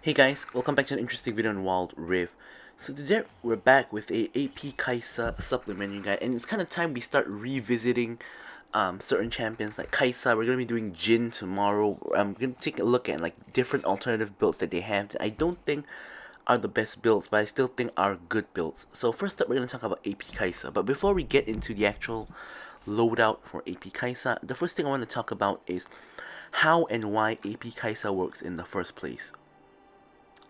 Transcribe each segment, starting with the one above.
Hey guys, welcome back to an interesting video on Wild Rift. So today we're back with a AP Kaisa supplementary guide, and it's kind of time we start revisiting certain champions like Kaisa. We're gonna be doing Jin tomorrow. I'm gonna take a look at like different alternative builds that they have that I don't think are the best builds, but I still think are good builds. So first up, we're gonna talk about AP Kaisa. But before we get into the actual loadout for AP Kaisa, the first thing I want to talk about is how and why AP Kaisa works in the first place.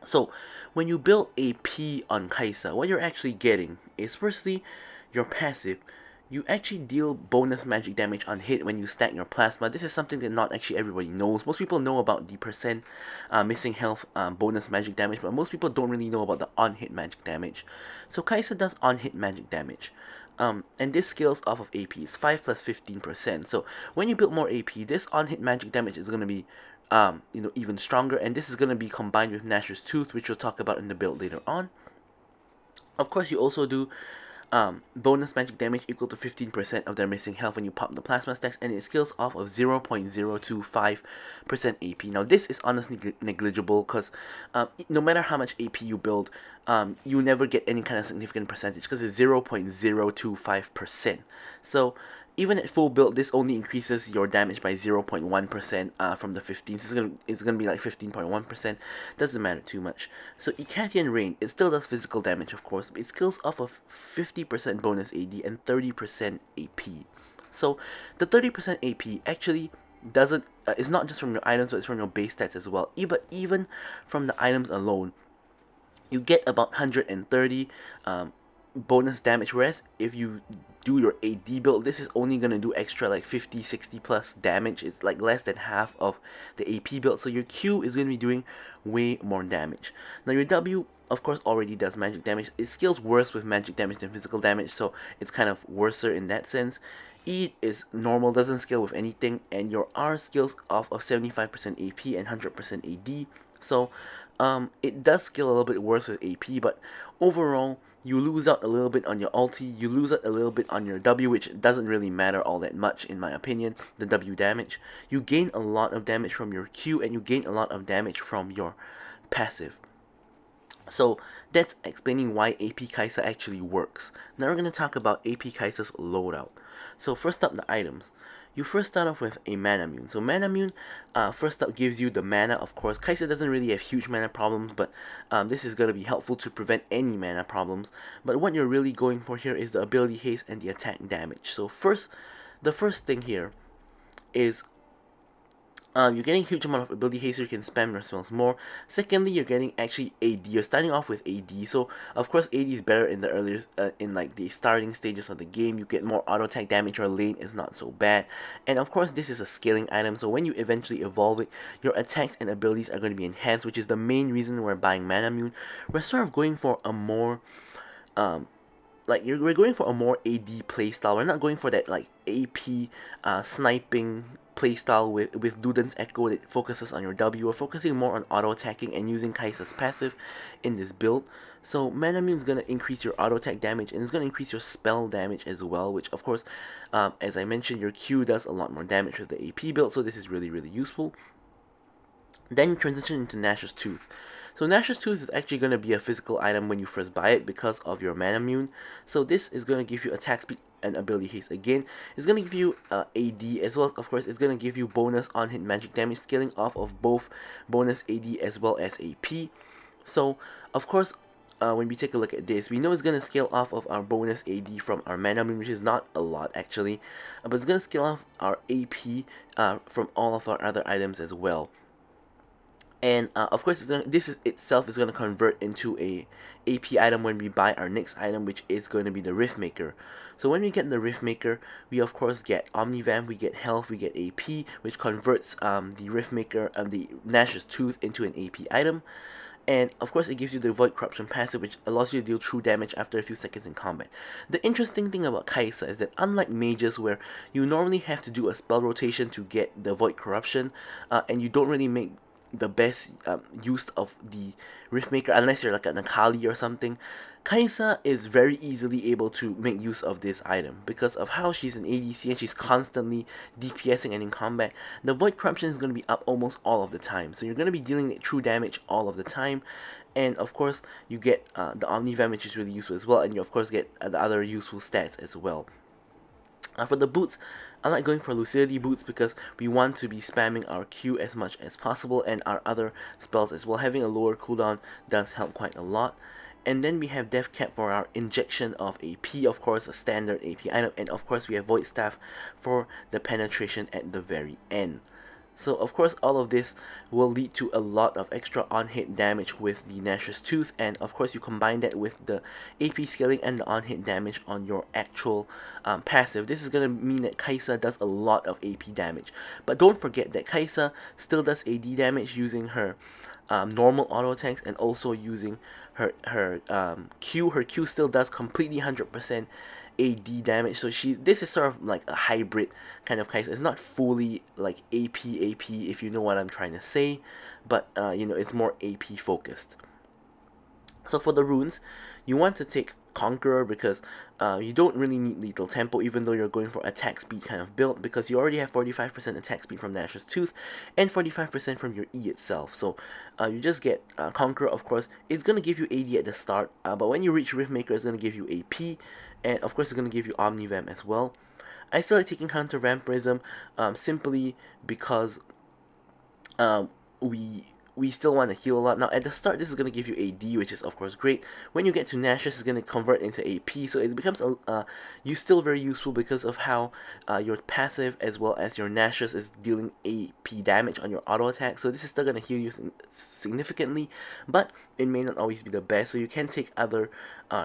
So, when you build a P on Kaisa, what you're actually getting is firstly your passive. You actually deal bonus magic damage on hit when you stack your plasma. This is something that not actually everybody knows. Most people know about the percent missing health bonus magic damage, but most people don't really know about the on hit magic damage. So Kaisa does on hit magic damage. And this scales off of AP. It's 5 plus 15%. So when you build more AP, this on hit magic damage is going to be even stronger, and this is going to be combined with Nashor's Tooth, which we'll talk about in the build later on. Of course, you also do bonus magic damage equal to 15% of their missing health when you pop the plasma stacks, and it scales off of 0.025% AP. Now, this is honestly negligible because no matter how much AP you build, you never get any kind of significant percentage because it's 0.025%. So even at full build, this only increases your damage by 0.1% from the 15. So it's gonna be like 15.1%. Doesn't matter too much. So Icatian Rain, it still does physical damage, of course, but it scales off of 50% bonus AD and 30% AP. So the 30% AP actually doesn't it's not just from your items, but it's from your base stats as well. But even from the items alone, you get about 130 bonus damage, whereas if you do your AD build, this is only going to do extra like 50 60 plus damage. It's like less than half of the AP build, so your Q is going to be doing way more damage. Now your W, of course, already does magic damage. It scales worse with magic damage than physical damage, so it's kind of worser in that sense. E is normal, doesn't scale with anything, and your R scales off of 75% AP and 100% AD. So it does scale a little bit worse with AP, but overall, you lose out a little bit on your ulti, you lose out a little bit on your W, which doesn't really matter all that much in my opinion, the W damage. You gain a lot of damage from your Q, and you gain a lot of damage from your passive. So that's explaining why AP Kaisa actually works. Now we're going to talk about AP Kaisa's loadout. So first up, the items. You first start off with a Mana Mune. So Mana Mune first up gives you the mana, of course. Kaisa doesn't really have huge mana problems, but this is going to be helpful to prevent any mana problems. But what you're really going for here is the ability haste and the attack damage. So the first thing here is you're getting a huge amount of ability haste, so you can spam your spells more. Secondly, you're getting actually AD. You're starting off with AD, so of course AD is better in the earlier, in like the starting stages of the game. You get more auto attack damage. Your lane is not so bad, and of course this is a scaling item. So when you eventually evolve it, your attacks and abilities are going to be enhanced, which is the main reason we're buying Mana Mune. We're sort of going for a more we're going for a more AD playstyle. We're not going for that like AP sniping playstyle with Luden's Echo that focuses on your W. We're focusing more on auto attacking and using Kaisa's passive in this build. So Mana Mune is gonna increase your auto attack damage, and it's gonna increase your spell damage as well, which of course, as I mentioned, your Q does a lot more damage with the AP build, so this is really useful. Then you transition into Nashor's Tooth. So Nashor's Tooth is actually going to be a physical item when you first buy it because of your Mana Mune. So this is going to give you attack speed and ability haste again. It's going to give you AD, as well as, of course, it's going to give you bonus on hit magic damage, scaling off of both bonus AD as well as AP. So, of course, when we take a look at this, we know it's going to scale off of our bonus AD from our Mana Mune, which is not a lot actually, but it's going to scale off our AP from all of our other items as well. And of course, this itself is going to convert into a AP item when we buy our next item, which is going to be the Rift Maker. So when we get the Rift Maker, we of course get Omnivamp, we get health, we get AP, which converts the Rift Maker, the Nashor's Tooth into an AP item. And of course, it gives you the Void Corruption passive, which allows you to deal true damage after a few seconds in combat. The interesting thing about Kaisa is that unlike mages, where you normally have to do a spell rotation to get the Void Corruption, and you don't really make the best use of the Riftmaker, unless you're like an Akali or something. Kaisa is very easily able to make use of this item because of how she's an ADC and she's constantly DPSing and in combat. The Void Corruption is going to be up almost all of the time, so you're going to be dealing true damage all of the time. And of course, you get the Omnivam, which is really useful as well, and you of course get the other useful stats as well. For the boots, I like going for Lucidity boots because we want to be spamming our Q as much as possible and our other spells as well. Having a lower cooldown does help quite a lot. And then we have Death Cap for our injection of AP, of course, a standard AP item. And of course, we have Void Staff for the penetration at the very end. So of course all of this will lead to a lot of extra on-hit damage with the Nashor's Tooth, and of course you combine that with the AP scaling and the on-hit damage on your actual passive. This is going to mean that Kaisa does a lot of AP damage. But don't forget that Kaisa still does AD damage using her normal auto attacks and also using her Q. Her Q still does completely 100% AD damage, so this is sort of like a hybrid kind of Kaisa. It's not fully like AP if you know what I'm trying to say, but you know, it's more AP focused. So for the runes, you want to take Conqueror because you don't really need Lethal Tempo even though you're going for attack speed kind of build, because you already have 45% attack speed from Nashor's Tooth and 45% from your E itself. So you just get Conqueror. Of course, it's going to give you AD at the start, but when you reach Riftmaker, it's going to give you AP, and of course it's going to give you Omnivam as well. I still like taking Counter Vampirism simply because we still want to heal a lot. Now at the start this is going to give you AD, which is of course great. When you get to Nashor's, it's going to convert into AP, so it becomes still very useful because of how your passive as well as your Nashor's is dealing AP damage on your auto attack. So this is still going to heal you significantly, but it may not always be the best, so you can take other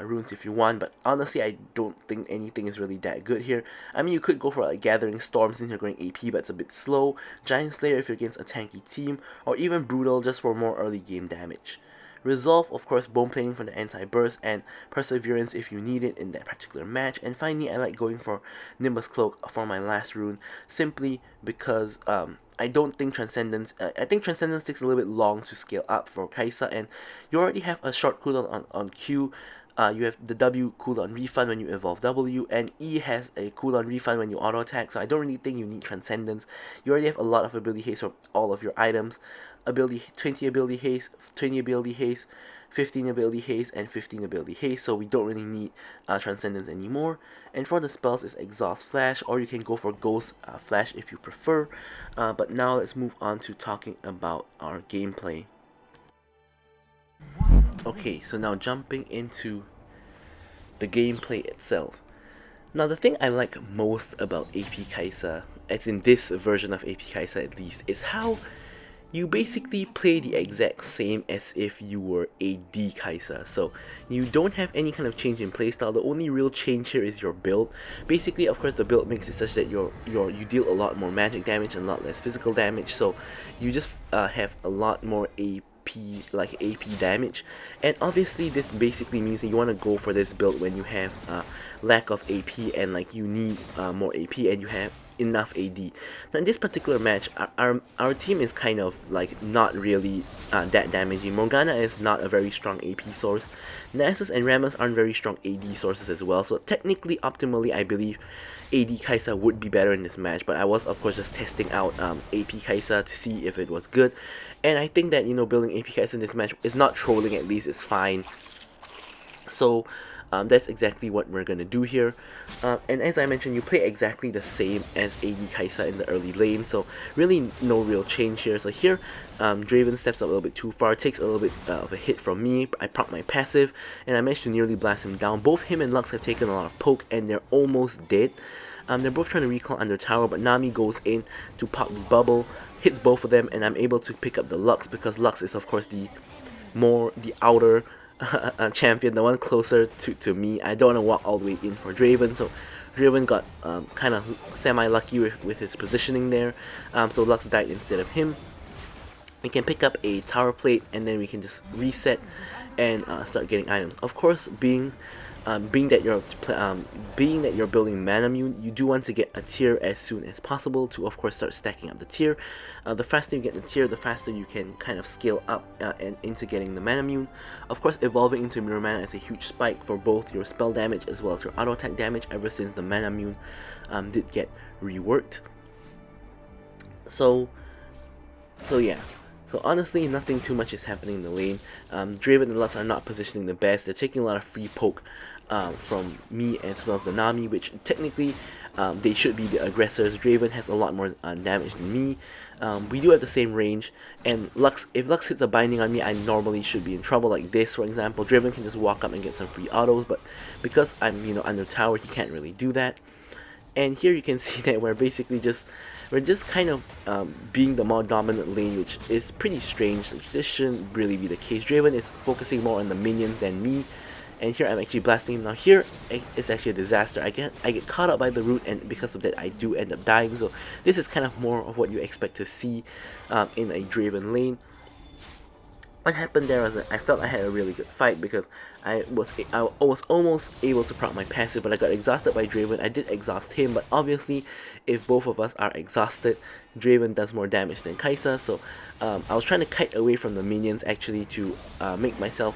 runes if you want, but honestly I don't think anything is really that good here. I mean, you could go for like Gathering Storm since you're going AP, but it's a bit slow. Giant Slayer if you're against a tanky team, or even Brutal just for more early game damage. Resolve, of course, Bone Plating for the anti-burst, and Perseverance if you need it in that particular match. And finally, I like going for Nimbus Cloak for my last rune, simply because I don't think Transcendence, I think Transcendence takes a little bit long to scale up for Kaisa, and you already have a short cooldown on Q. You have the W cooldown refund when you evolve W, and E has a cooldown refund when you auto attack, so I don't really think you need Transcendence. You already have a lot of ability haste for all of your items. 20 ability haste, 20 ability haste, 15 ability haste, and 15 ability haste, so we don't really need Transcendence anymore. And for the spells is Exhaust Flash, or you can go for Ghost Flash if you prefer. But now let's move on to talking about our gameplay. Okay, so now jumping into the gameplay itself. Now the thing I like most about AP Kaisa, as in this version of AP Kaisa at least, is how you basically play the exact same as if you were AD Kaisa. So you don't have any kind of change in playstyle. The only real change here is your build. Basically, of course, the build makes it such that you deal a lot more magic damage and a lot less physical damage. So you just have a lot more AP damage, and obviously this basically means that you want to go for this build when you have lack of AP and like you need more AP and you have enough AD. Now in this particular match, our team is kind of like not really that damaging. Morgana is not a very strong AP source. Nasus and Rammus aren't very strong AD sources as well, so technically, optimally, I believe AD Kaisa would be better in this match, but I was of course just testing out AP Kaisa to see if it was good, and I think that, you know, building AP Kaisa in this match is not trolling, at least it's fine. So that's exactly what we're gonna do here, and as I mentioned, you play exactly the same as AD Kaisa in the early lane, so really no real change here. So here Draven steps up a little bit too far, takes a little bit of a hit from me. I proc my passive and I managed to nearly blast him down. Both him and Lux have taken a lot of poke and they're almost dead. They're both trying to recall under tower, but Nami goes in to pop the bubble, hits both of them, and I'm able to pick up the Lux because Lux is of course the outer champion, the one closer to me. I don't want to walk all the way in for Draven, so Draven got kind of semi-lucky with his positioning there, so Lux died instead of him. We can pick up a tower plate and then we can just reset and start getting items. Of course, being being that you're building Manamune, you do want to get a tier as soon as possible to, of course, start stacking up the tier. The faster you get the tier, the faster you can kind of scale up and into getting the Manamune. Of course, evolving into Mirror Mana is a huge spike for both your spell damage as well as your auto attack damage ever since the Manamune did get reworked. So yeah. So honestly, nothing too much is happening in the lane. Draven and Lux are not positioning the best. They're taking a lot of free poke from me as well as the Nami, which technically they should be the aggressors. Draven has a lot more damage than me. We do have the same range, and if Lux hits a binding on me, I normally should be in trouble. Like this, for example, Draven can just walk up and get some free autos, but because I'm under tower, he can't really do that. And here you can see that we're just kind of being the more dominant lane, which is pretty strange. This shouldn't really be the case. Draven is focusing more on the minions than me, and here I'm actually blasting him. Now here it's actually a disaster. I get caught up by the root, and because of that I do end up dying. So this is kind of more of what you expect to see in a Draven lane. What happened there was that I felt I had a really good fight because I was almost able to proc my passive, but I got exhausted by Draven. I did exhaust him, but obviously if both of us are exhausted, Draven does more damage than Kaisa. So I was trying to kite away from the minions actually to make myself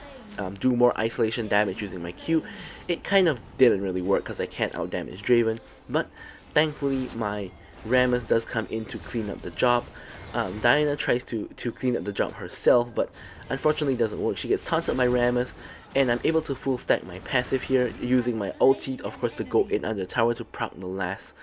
do more isolation damage using my Q. It kind of didn't really work because I can't out damage Draven, but thankfully my Rammus does come in to clean up the job. Diana tries to clean up the job herself, but unfortunately it doesn't work. She gets taunted by Rammus, and I'm able to full stack my passive here using my ulti, of course, to go in under the tower to proc the last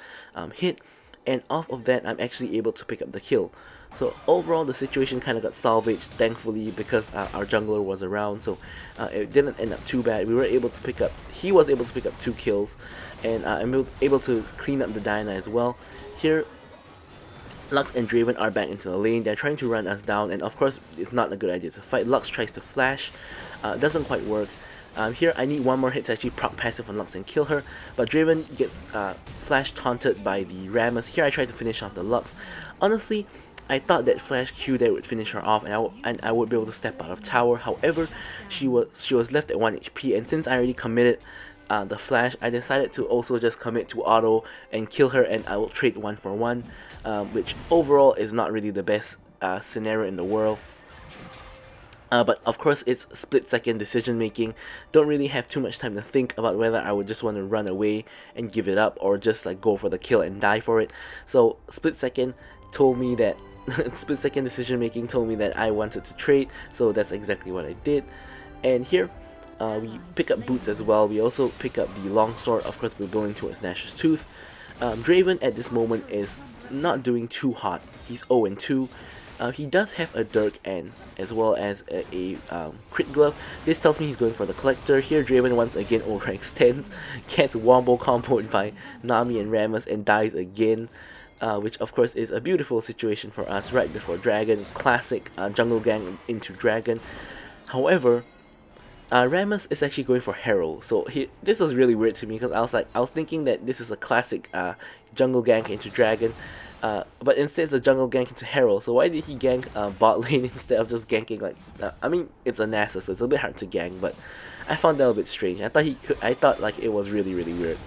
hit, and off of that I'm actually able to pick up the kill. So overall the situation kind of got salvaged, thankfully, because our jungler was around, so it didn't end up too bad. He was able to pick up 2 kills, and I'm able to clean up the Diana as well. Here Lux and Draven are back into the lane. They're trying to run us down, and of course it's not a good idea to fight. Lux tries to flash, doesn't quite work. Here I need one more hit to actually proc passive on Lux and kill her, but Draven gets flash taunted by the Rammus. Here I try to finish off the Lux. Honestly, I thought that flash Q there would finish her off, and I would be able to step out of tower. However, she was left at 1 HP, and since I already committed the flash, I decided to also just commit to auto and kill her, and I will trade 1 for 1, which overall is not really the best scenario in the world. But of course it's split-second decision making. Don't really have too much time to think about whether I would just want to run away and give it up or just like go for the kill and die for it. So split-second told me that split-second decision making told me that I wanted to trade, so that's exactly what I did. And here we pick up boots as well. We also pick up the longsword. Of course we're going towards Nash's Tooth. Draven at this moment is not doing too hot. He's 0-2. He does have a Dirk and as well as a crit glove. This tells me he's going for the collector. Here Draven once again overextends, gets wombo comboed by Nami and Rammus and dies again, which of course is a beautiful situation for us right before Dragon. Classic jungle gang into Dragon. However, Rammus is actually going for Herald, so this was really weird to me because I was thinking that this is a classic jungle gank into Dragon, but instead it's a jungle gank into Herald. So why did he gank bot lane instead of just ganking like? I mean, it's a Nasa, so it's a bit hard to gank, but I found that a bit strange. I thought like it was really weird.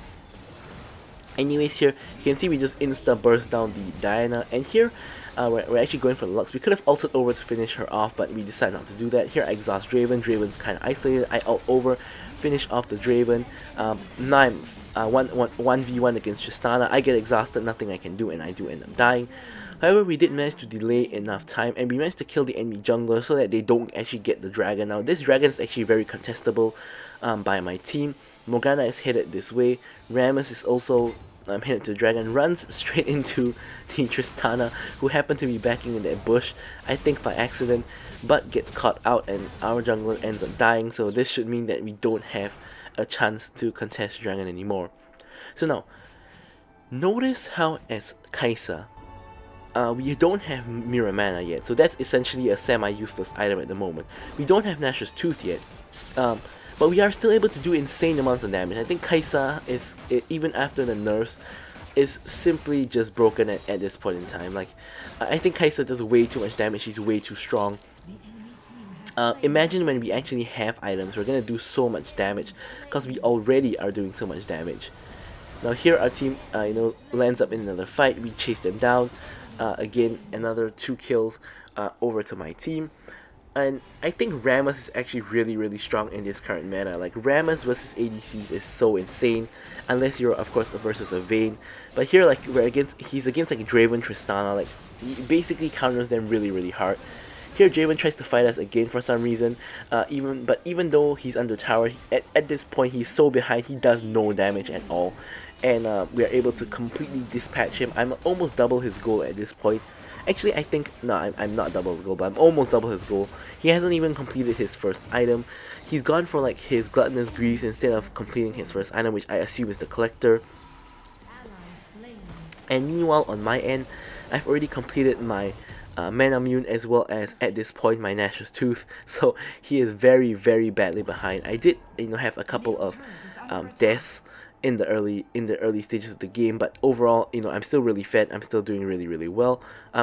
Anyways, here you can see we just insta burst down the Diana, and here we're actually going for the Lux. We could have ulted over to finish her off, but we decided not to do that. Here I exhaust Draven. Draven's kind of isolated. I ult over, finish off the Draven. Now I'm 1v1 against Tristana. I get exhausted, nothing I can do, and I do end up dying. However, we did manage to delay enough time, and we managed to kill the enemy jungler so that they don't actually get the dragon. Now this dragon is actually very contestable by my team. Morgana is headed this way. Rammus is also headed to Dragon, runs straight into the Tristana, who happened to be backing in that bush, I think by accident, but gets caught out and our jungler ends up dying, so this should mean that we don't have a chance to contest Dragon anymore. So now, notice how as Kaisa, we don't have Mirror Mana yet, so that's essentially a semi-useless item at the moment. We don't have Nash's Tooth yet, but we are still able to do insane amounts of damage. I think Kaisa is, even after the nerfs, is simply just broken at this point in time. Like, I think Kaisa does way too much damage. She's way too strong. Imagine when we actually have items, we're gonna do so much damage because we already are doing so much damage. Now here our team, lands up in another fight. We chase them down. Again, another 2 kills over to my team. And I think Rammus is actually really strong in this current meta. Like Rammus versus ADCs is so insane, unless you're of course versus a Vayne. But here like he's against like Draven Tristana, like he basically counters them really hard. Here Draven tries to fight us again for some reason. Even though he's under tower, at this point he's so behind, he does no damage at all. And we are able to completely dispatch him. I'm almost double his goal at this point. Actually, I think, no, I'm not double his goal, but I'm almost double his goal. He hasn't even completed his first item. He's gone for like his Gluttonous Greaves instead of completing his first item, which I assume is the Collector. And meanwhile, on my end, I've already completed my Manamune as well as, at this point, my Nash's Tooth. So he is very badly behind. I did, have a couple of deaths in the early stages of the game, but overall, I'm still really fed. I'm still doing really well.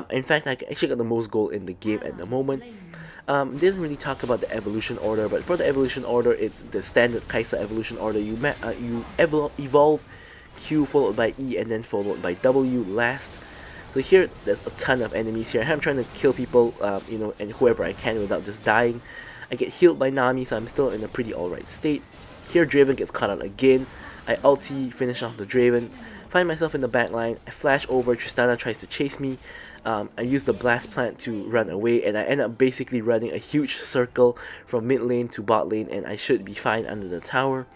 In fact, I actually got the most gold in the game at the moment. Didn't really talk about the evolution order, but for the evolution order, it's the standard Kaisa evolution order. You evolve Q followed by E and then followed by W last. So here, there's a ton of enemies here. I'm trying to kill people, and whoever I can without just dying. I get healed by Nami, so I'm still in a pretty alright state. Here, Draven gets caught out again. I ulti, finish off the Draven, find myself in the backline, I flash over, Tristana tries to chase me, I use the Blast Plant to run away, and I end up basically running a huge circle from mid lane to bot lane, and I should be fine under the tower.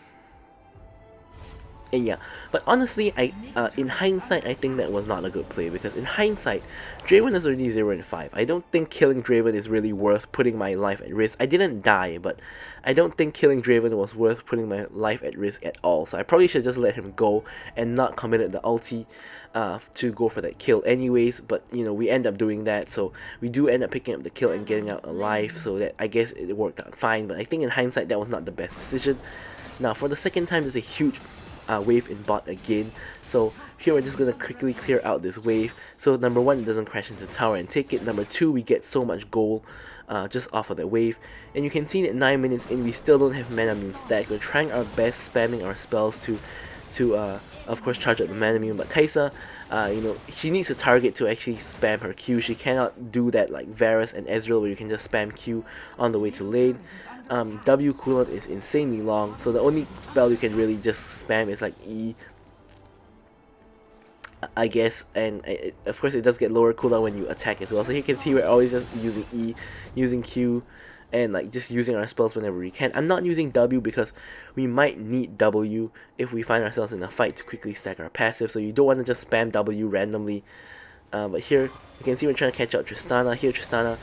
And yeah, but honestly, in hindsight, I think that was not a good play, because in hindsight, Draven is already 0-5. I don't think killing Draven is really worth putting my life at risk. I didn't die, but I don't think killing Draven was worth putting my life at risk at all. So I probably should just let him go and not committed the ulti to go for that kill anyways. But we end up doing that, so we do end up picking up the kill and getting out alive. So that I guess it worked out fine. But I think in hindsight, that was not the best decision. Now for the second time, there's a huge wave in bot again, so here we're just gonna quickly clear out this wave. So number one, it doesn't crash into the tower and take it. Number two, we get so much gold just off of the wave, and you can see that 9 minutes in, we still don't have Manamune stack. We're trying our best, spamming our spells to of course charge up the Manamune, but Kaisa, she needs a target to actually spam her Q. She cannot do that like Varus and Ezreal where you can just spam Q on the way to lane. W cooldown is insanely long, so the only spell you can really just spam is like E, I guess, and of course it does get lower cooldown when you attack as well. So you can see we're always just using E, using Q, and like just using our spells whenever we can. I'm not using W because we might need W if we find ourselves in a fight to quickly stack our passive, so you don't want to just spam W randomly. But here you can see we're trying to catch out Tristana. Here Tristana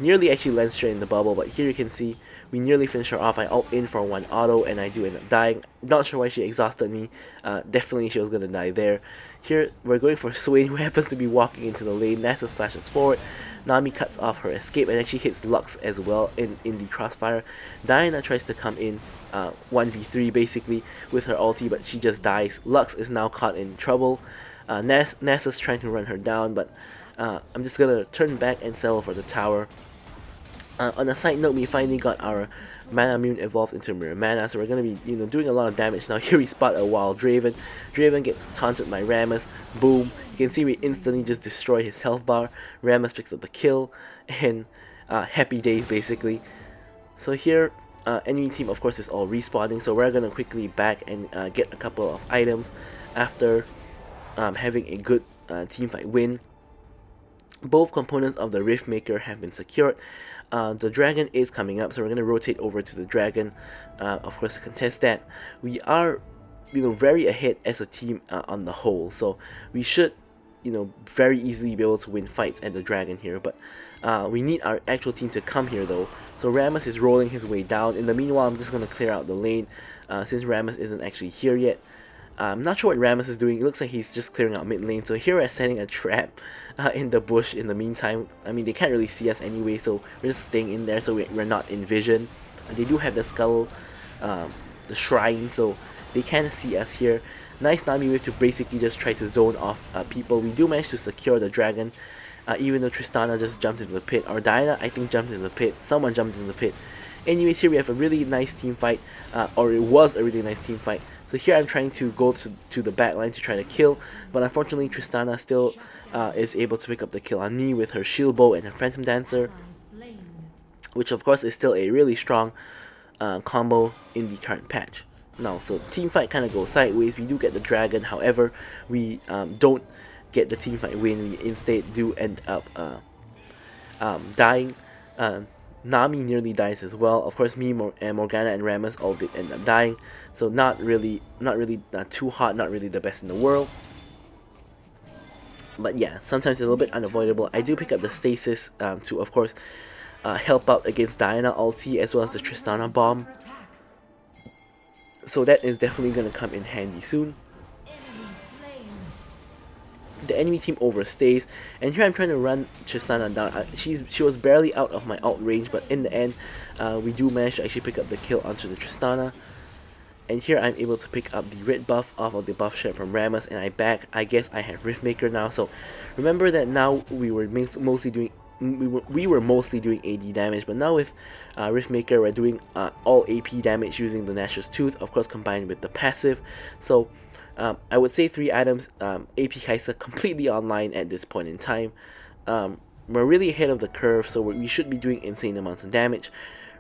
nearly actually lands straight in the bubble, but here you can see we nearly finish her off. I ult in for one auto and I do end up dying. Not sure why she exhausted me. Definitely she was gonna die there. Here we're going for Swain, who happens to be walking into the lane. Nasus flashes forward. Nami cuts off her escape and actually hits Lux as well in the crossfire. Diana tries to come in 1v3 basically with her ulti, but she just dies. Lux is now caught in trouble. Nasus trying to run her down, but I'm just gonna turn back and settle for the tower. On a side note, we finally got our Manamune evolved into Mirror Mana, so we're gonna be doing a lot of damage now. Here we spot a wild Draven. Draven gets taunted by Rammus. Boom! You can see we instantly just destroy his health bar. Rammus picks up the kill, and happy days basically. So here, enemy team of course is all respawning, so we're gonna quickly back and get a couple of items after having a good teamfight win. Both components of the Rift Maker have been secured. The dragon is coming up, so we're going to rotate over to the dragon, of course, to contest that. We are, very ahead as a team on the whole, so we should, very easily be able to win fights at the dragon here. But we need our actual team to come here though. So Rammus is rolling his way down. In the meanwhile, I'm just going to clear out the lane since Rammus isn't actually here yet. I'm not sure what Rammus is doing. It looks like he's just clearing out mid lane. So here we're setting a trap in the bush in the meantime. I mean, they can't really see us anyway, so we're just staying in there so we're not in vision. They do have the skull, the shrine, so they can see us here. Nice Nami wave to basically just try to zone off people. We do manage to secure the dragon. even though Tristana just jumped into the pit, or Diana I think jumped into the pit, someone jumped into the pit. Anyways, here we have a really nice team fight, or it was a really nice team fight. So here I'm trying to go to the back line to try to kill, but unfortunately Tristana still is able to pick up the kill on me with her shield bow and her phantom dancer, which of course is still a really strong combo in the current patch. Now, so team fight kind of goes sideways. We do get the dragon, however, we don't get the team fight win. We instead do end up dying. Nami nearly dies as well. Of course, me, Morgana, and Rammus all did end up dying. So not really too hot, not really the best in the world. But yeah, sometimes it's a little bit unavoidable. I do pick up the stasis to, of course, help out against Diana ulti as well as the Tristana bomb. So that is definitely going to come in handy soon. The enemy team overstays, and here I'm trying to run Tristana down. She was barely out of my ult range, but in the end, we do manage to actually pick up the kill onto the Tristana. And here I'm able to pick up the red buff off of the buff share from Rammus, and I guess I have Riftmaker now. So remember that now we were mostly doing AD damage, but now with Riftmaker we're doing all AP damage using the Nashor's Tooth, of course combined with the passive. So I would say 3 items, AP Kaisa completely online at this point in time. We're really ahead of the curve, so we should be doing insane amounts of damage.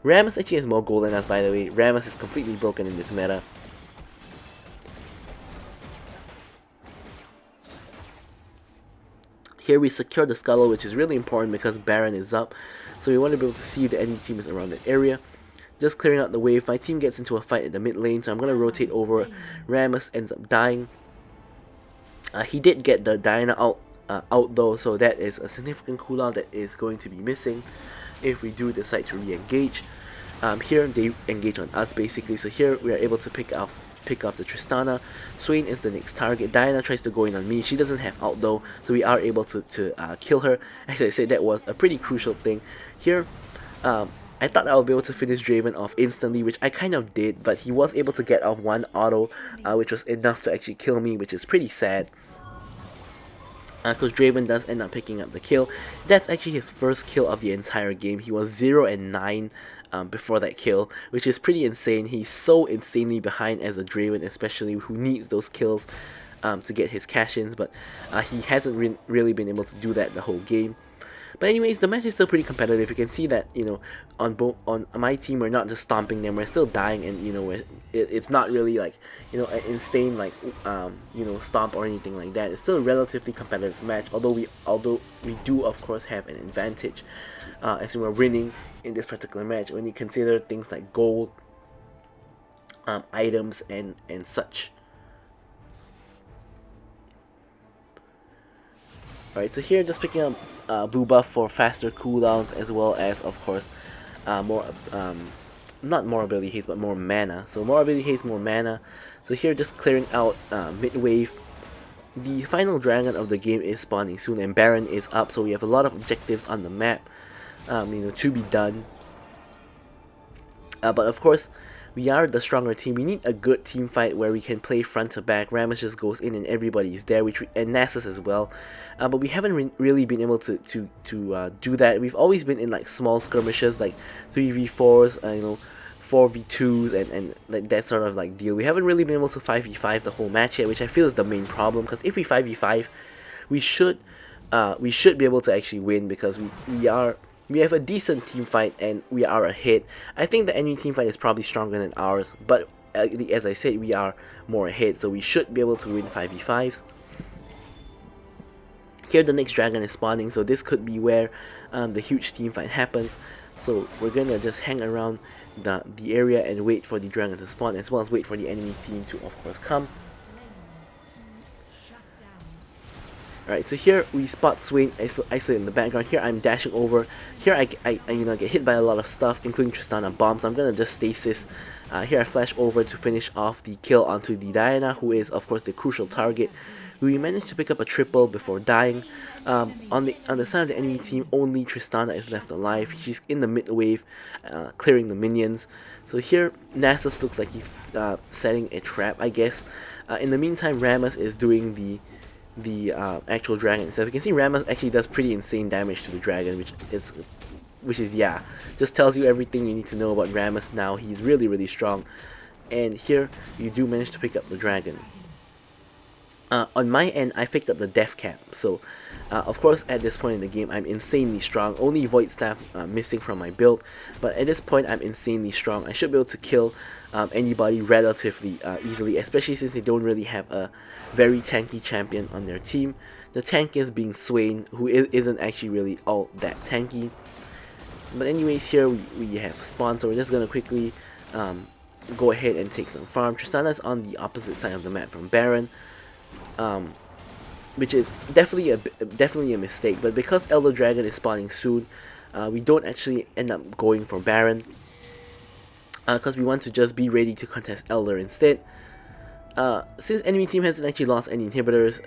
Rammus actually has more gold than us, by the way. Rammus is completely broken in this meta. Here we secure the Scuttle, which is really important because Baron is up. So we want to be able to see if the enemy team is around that area. Just clearing out the wave. My team gets into a fight at the mid lane, so I'm going to rotate over. Rammus ends up dying. He did get the Diana out though, so that is a significant cooldown that is going to be missing if we do decide to re-engage. Here they engage on us basically, so here we are able to pick off the Tristana. Swain is the next target. Diana tries to go in on me. She doesn't have ult though, so we are able to kill her. As I said, that was a pretty crucial thing. Here, I thought I would be able to finish Draven off instantly, which I kind of did, but he was able to get off one auto, which was enough to actually kill me, which is pretty sad. Because Draven does end up picking up the kill. That's actually his first kill of the entire game. He was 0 and 9 before that kill, which is pretty insane. He's so insanely behind as a Draven, especially, who needs those kills to get his cash-ins, but he hasn't really been able to do that the whole game. But anyways, the match is still pretty competitive. You can see that, you know, on my team we're not just stomping them, we're still dying, and you know it's not really like, you know, an insane like you know, stomp or anything like that. It's still a relatively competitive match, although we do of course have an advantage as we were winning in this particular match when you consider things like gold, items and such. Alright, so here just picking up blue buff for faster cooldowns, as well as of course more not more ability haste but more mana. So more ability haste, more mana. So here just clearing out mid wave. The final dragon of the game is spawning soon and Baron is up, so we have a lot of objectives on the map you know, to be done. But of course we are the stronger team. We need a good team fight where we can play front to back. Rammus just goes in and everybody is there, and Nasus as well. But we haven't really been able to do that. We've always been in like small skirmishes, like 3v4s, you know, 4v2s, and like that sort of like deal. We haven't really been able to 5v5 the whole match yet, which I feel is the main problem. Because if we 5v5, we should be able to actually win, because we have a decent team fight and we are ahead. I think the enemy team fight is probably stronger than ours, but as I said, we are more ahead, so we should be able to win 5v5s. Here the next dragon is spawning, so this could be where the huge team fight happens. So we're gonna just hang around the area and wait for the dragon to spawn, as well as wait for the enemy team to of course come. Alright, so here we spot Swain isolated in the background. Here I'm dashing over. Here I you know, get hit by a lot of stuff, including Tristana bombs. So I'm gonna just stasis. Here I flash over to finish off the kill onto the Diana, who is of course the crucial target. We managed to pick up a triple before dying. On the side of the enemy team, only Tristana is left alive. She's in the mid wave, clearing the minions. So here Nasus looks like he's setting a trap, I guess. In the meantime, Rammus is doing the the actual dragon itself. You can see Rammus actually does pretty insane damage to the dragon, which is yeah, just tells you everything you need to know about Rammus now. He's really strong, and here you do manage to pick up the dragon. On my end, I picked up the Death Cap, so of course at this point in the game I'm insanely strong, only Void Staff missing from my build, but at this point I'm insanely strong. I should be able to kill anybody relatively easily, especially since they don't really have a very tanky champion on their team. The tank is being Swain, who isn't actually really all that tanky. But anyways, here we have spawn, so we're just going to quickly go ahead and take some farm. Tristana's on the opposite side of the map from Baron, which is definitely a mistake, but because Elder Dragon is spawning soon, we don't actually end up going for Baron, because we want to just be ready to contest Elder instead. Since enemy team hasn't actually lost any inhibitors,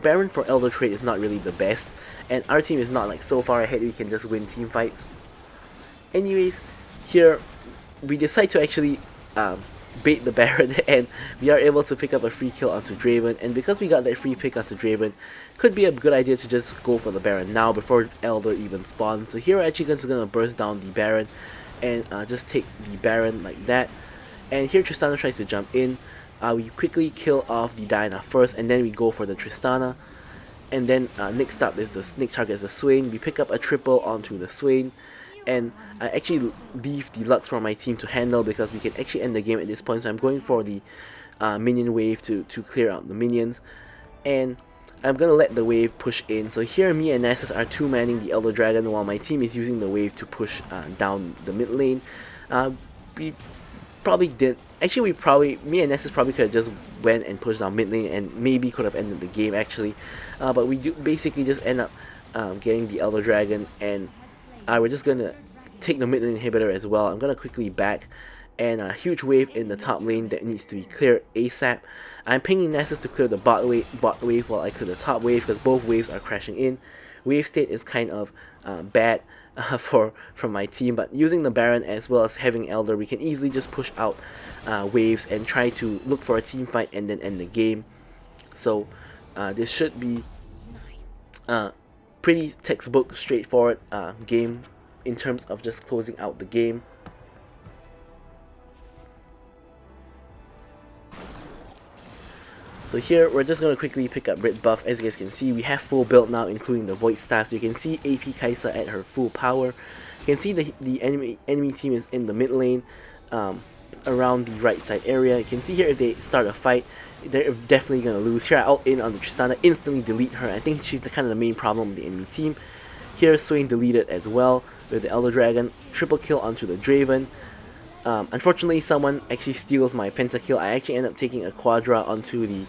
Baron for Elder trade is not really the best, and our team is not like so far ahead we can just win team fights. Anyways, here we decide to actually bait the Baron, and we are able to pick up a free kill onto Draven, and because we got that free pick onto Draven, could be a good idea to just go for the Baron now before Elder even spawns. So here we're actually just gonna burst down the Baron and just take the Baron like that, and here Tristana tries to jump in. We quickly kill off the Diana first, and then we go for the Tristana, and then next target is the Swain. We pick up a triple onto the Swain, and I actually leave the Lux for my team to handle because we can actually end the game at this point. So I'm going for the minion wave to clear out the minions, and I'm gonna let the wave push in. So here me and Nessus are two-manning the Elder Dragon while my team is using the wave to push down the mid lane. We probably did. Actually, me and Nessus probably could have just went and pushed down mid lane and maybe could have ended the game actually. But we do basically just end up getting the Elder Dragon, and we're just gonna take the mid lane inhibitor as well. I'm gonna quickly back, and a huge wave in the top lane that needs to be cleared ASAP. I'm pinging Nessus to clear the bot wave while I clear the top wave because both waves are crashing in. Wave state is kind of bad from my team, but using the Baron as well as having Elder, we can easily just push out waves and try to look for a team fight and then end the game. So this should be pretty textbook straightforward game in terms of just closing out the game. So here we're just going to quickly pick up Red buff. As you guys can see, we have full build now, including the Void Staff. So you can see AP Kaisa at her full power. You can see the enemy team is in the mid lane, around the right side area. You can see here if they start a fight, they're definitely going to lose. Here I ult in on the Tristana, instantly delete her. I think she's the main problem of the enemy team. Here Swain deleted as well with the Elder Dragon. Triple kill onto the Draven. Unfortunately, someone actually steals my pentakill. I actually end up taking a Quadra onto the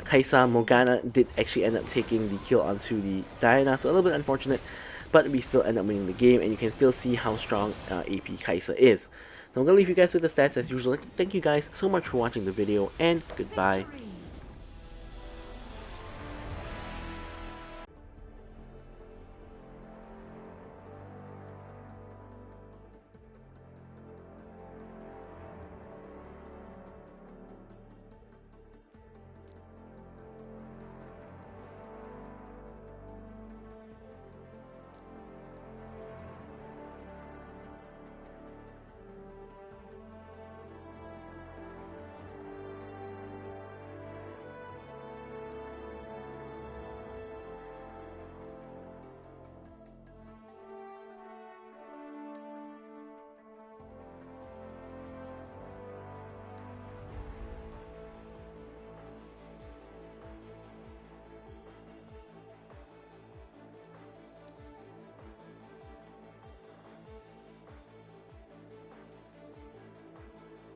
Kaisa. Morgana did actually end up taking the kill onto the Diana, so a little bit unfortunate, but we still end up winning the game, and you can still see how strong AP Kaisa is. So I'm going to leave you guys with the stats as usual. Thank you guys so much for watching the video, and goodbye.